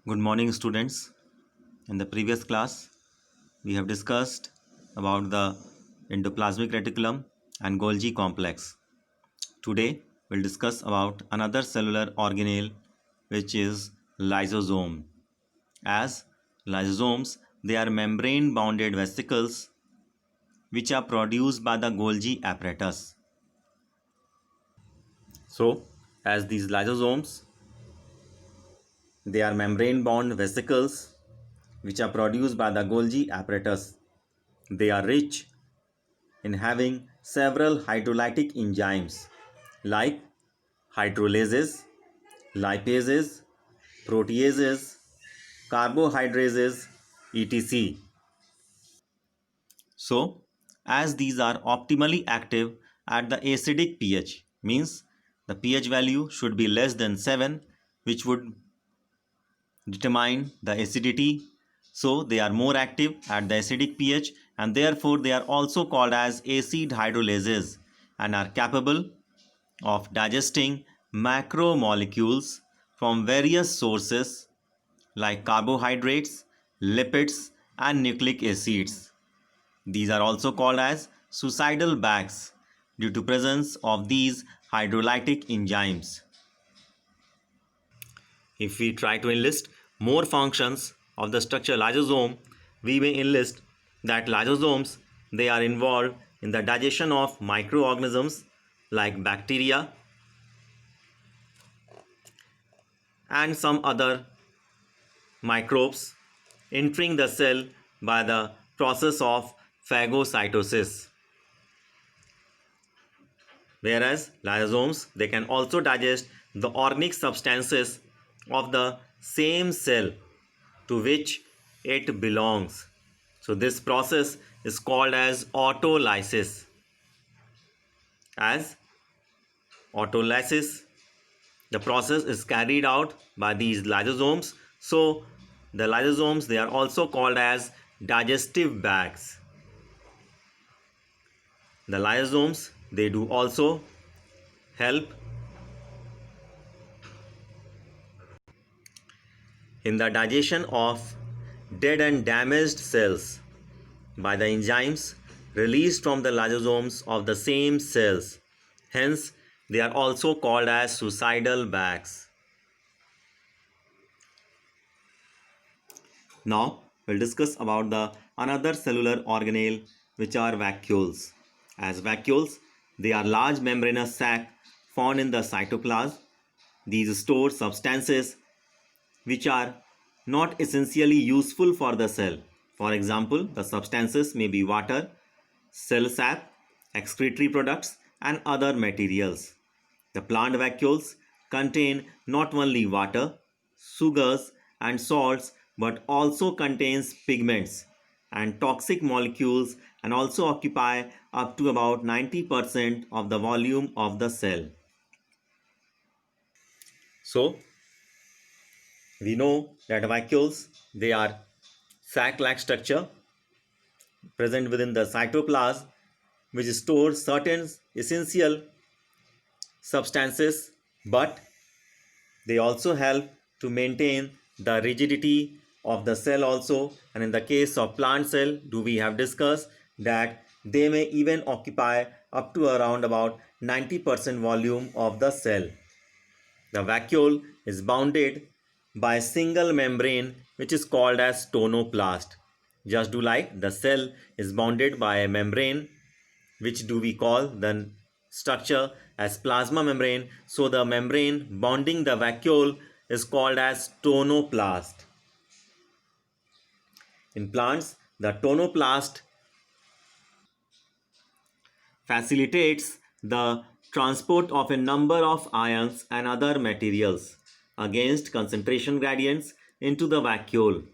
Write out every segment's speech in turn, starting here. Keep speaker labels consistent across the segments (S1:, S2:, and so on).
S1: Good morning, students. In the previous class, we have discussed about the endoplasmic reticulum and Golgi complex. Today, we'll discuss about another cellular organelle, which is lysosome. As lysosomes, they are membrane-bounded vesicles which are produced by the Golgi apparatus. So, as these lysosomes, they are membrane-bound vesicles which are produced by the Golgi apparatus. They are rich in having several hydrolytic enzymes like hydrolases, lipases, proteases, carbohydrases, etc. So, as these are optimally active at the acidic pH, means the pH value should be less than 7, which would determine the acidity. So they are more active at the acidic pH, and therefore they are also called as acid hydrolases and are capable of digesting macromolecules from various sources like carbohydrates, lipids, and nucleic acids. These are also called as suicidal bags due to presence of these hydrolytic enzymes. If we try to enlist more functions of the structure lysosome, we may enlist that lysosomes, they are involved in the digestion of microorganisms like bacteria and some other microbes entering the cell by the process of phagocytosis. Whereas lysosomes, they can also digest the organic substances of the same cell to which it belongs. So this process is called as autolysis. As autolysis, the process is carried out by these lysosomes. So the lysosomes, they are also called as digestive bags. The lysosomes, they do also help in the digestion of dead and damaged cells by the enzymes released from the lysosomes of the same cells. Hence, they are also called as suicidal bags. Now, we'll discuss about the another cellular organelle, which are vacuoles. As vacuoles, they are large membranous sac found in the cytoplasm. These store substances which are not essentially useful for the cell. For example, the substances may be water, cell sap, excretory products, and other materials. The plant vacuoles contain not only water, sugars, and salts but also contains pigments and toxic molecules and also occupy up to about 90% of the volume of the cell. So, we know that vacuoles, they are sac-like structure present within the cytoplasm which stores certain essential substances, but they also help to maintain the rigidity of the cell also. And in the case of plant cell, do we have discussed that they may even occupy up to around about 90% volume of the cell. The vacuole is bounded by a single membrane which is called as tonoplast. Just do like the cell is bounded by a membrane which do we call the structure as plasma membrane. So the membrane bonding the vacuole is called as tonoplast. In plants, the tonoplast facilitates the transport of a number of ions and other materials against concentration gradients into the vacuole.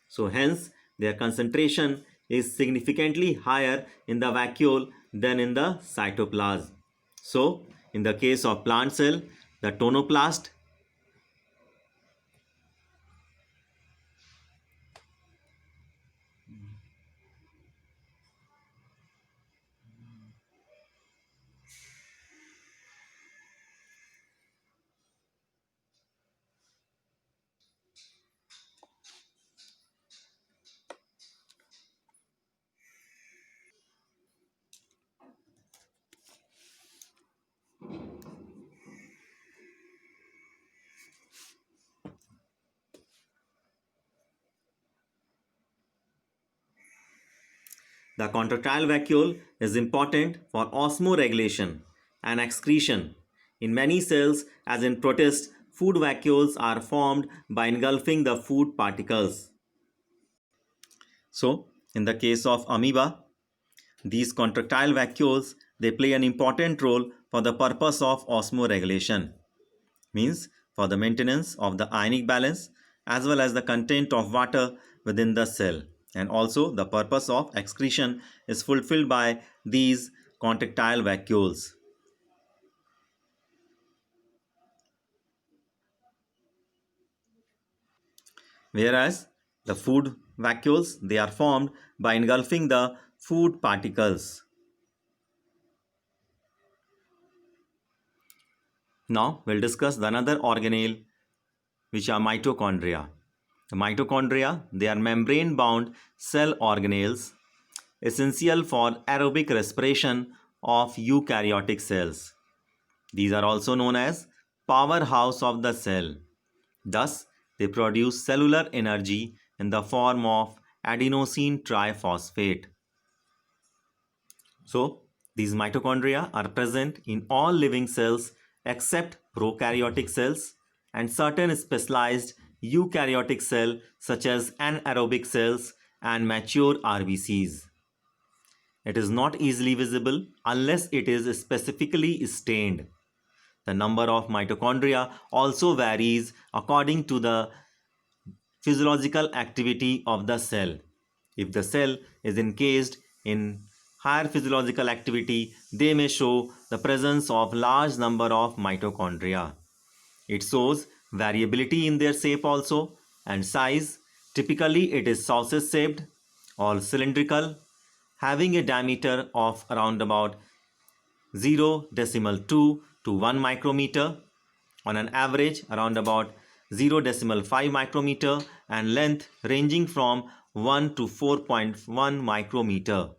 S1: So hence their concentration is significantly higher in the vacuole than in the cytoplasm. So in the case of plant cell, the tonoplast The contractile vacuole is important for osmoregulation and excretion. In many cells, as in protists, food vacuoles are formed by engulfing the food particles. So, in the case of amoeba, these contractile vacuoles, they play an important role for the purpose of osmoregulation, means for the maintenance of the ionic balance as well as the content of water within the cell, and also the purpose of excretion is fulfilled by these contractile vacuoles. Whereas the food vacuoles, they are formed by engulfing the food particles. Now we'll discuss the another organelle, which are mitochondria. The mitochondria, they are membrane-bound cell organelles essential for aerobic respiration of eukaryotic cells. These are also known as powerhouse of the cell. Thus, they produce cellular energy in the form of adenosine triphosphate. So, these mitochondria are present in all living cells except prokaryotic cells and certain specialized eukaryotic cells such as anaerobic cells and mature RBCs. It is not easily visible unless it is specifically stained. The number of mitochondria also varies according to the physiological activity of the cell. If the cell is encased in higher physiological activity, they may show the presence of large number of mitochondria. It shows variability in their shape also and size. Typically, it is sausage shaped or cylindrical, having a diameter of around about 0.2 to 1 micrometer, on an average around about 0.5 micrometer, and length ranging from 1 to 4.1 micrometer.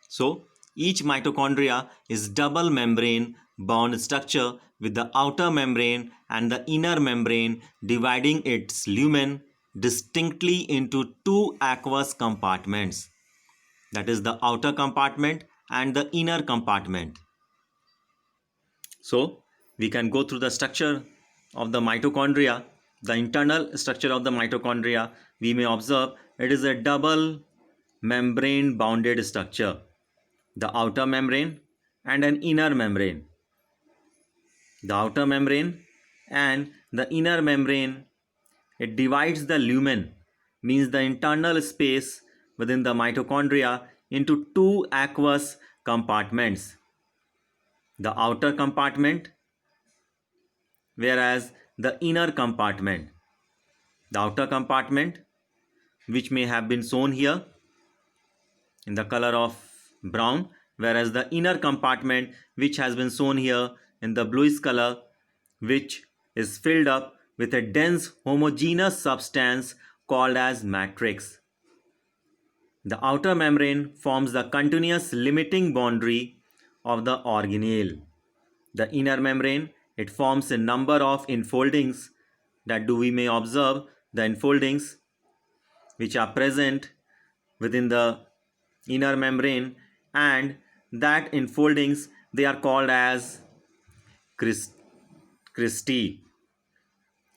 S1: So, each mitochondria is double membrane bound structure with the outer membrane and the inner membrane dividing its lumen distinctly into two aqueous compartments, that is the outer compartment and the inner compartment. So, we can go through the structure of the mitochondria. The internal structure of the mitochondria, we may observe it is a double membrane bounded structure. The outer membrane and an inner membrane. The outer membrane and the inner membrane, it divides the lumen, means the internal space within the mitochondria, into two aqueous compartments. The outer compartment, whereas the inner compartment. The outer compartment, which may have been shown here in the color of brown, whereas the inner compartment, which has been shown here in the bluish color, which is filled up with a dense homogeneous substance called as matrix. The outer membrane forms the continuous limiting boundary of the organelle. The inner membrane, it forms a number of enfoldings that we may observe the enfoldings which are present within the inner membrane, and that enfoldings, they are called as cristae,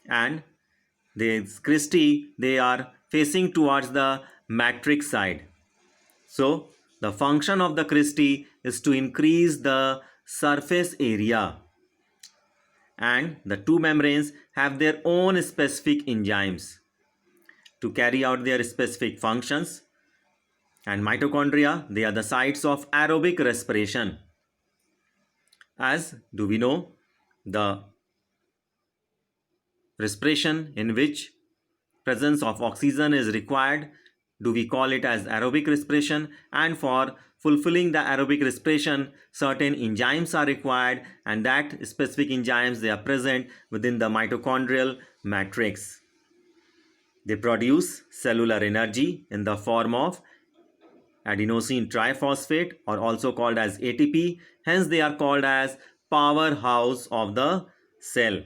S1: and these cristae, they are facing towards the matrix side. So the function of the cristae is to increase the surface area, and the two membranes have their own specific enzymes to carry out their specific functions. And mitochondria, they are the sites of aerobic respiration. As do we know, the respiration in which presence of oxygen is required, do we call it as aerobic respiration, and for fulfilling the aerobic respiration certain enzymes are required, and that specific enzymes, they are present within the mitochondrial matrix. They produce cellular energy in the form of adenosine triphosphate, or also called as ATP. Hence they are called as powerhouse of the cell.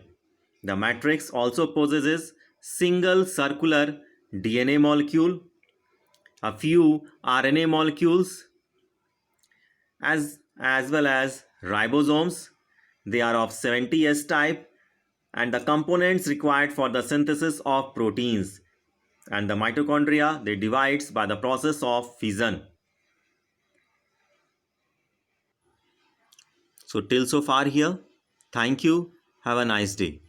S1: The matrix also possesses single circular DNA molecule A few RNA molecules as well as ribosomes. They are of 70S type and the components required for the synthesis of proteins. And the mitochondria, they divides by the process of fission. So till so far here, thank you. Have a nice day.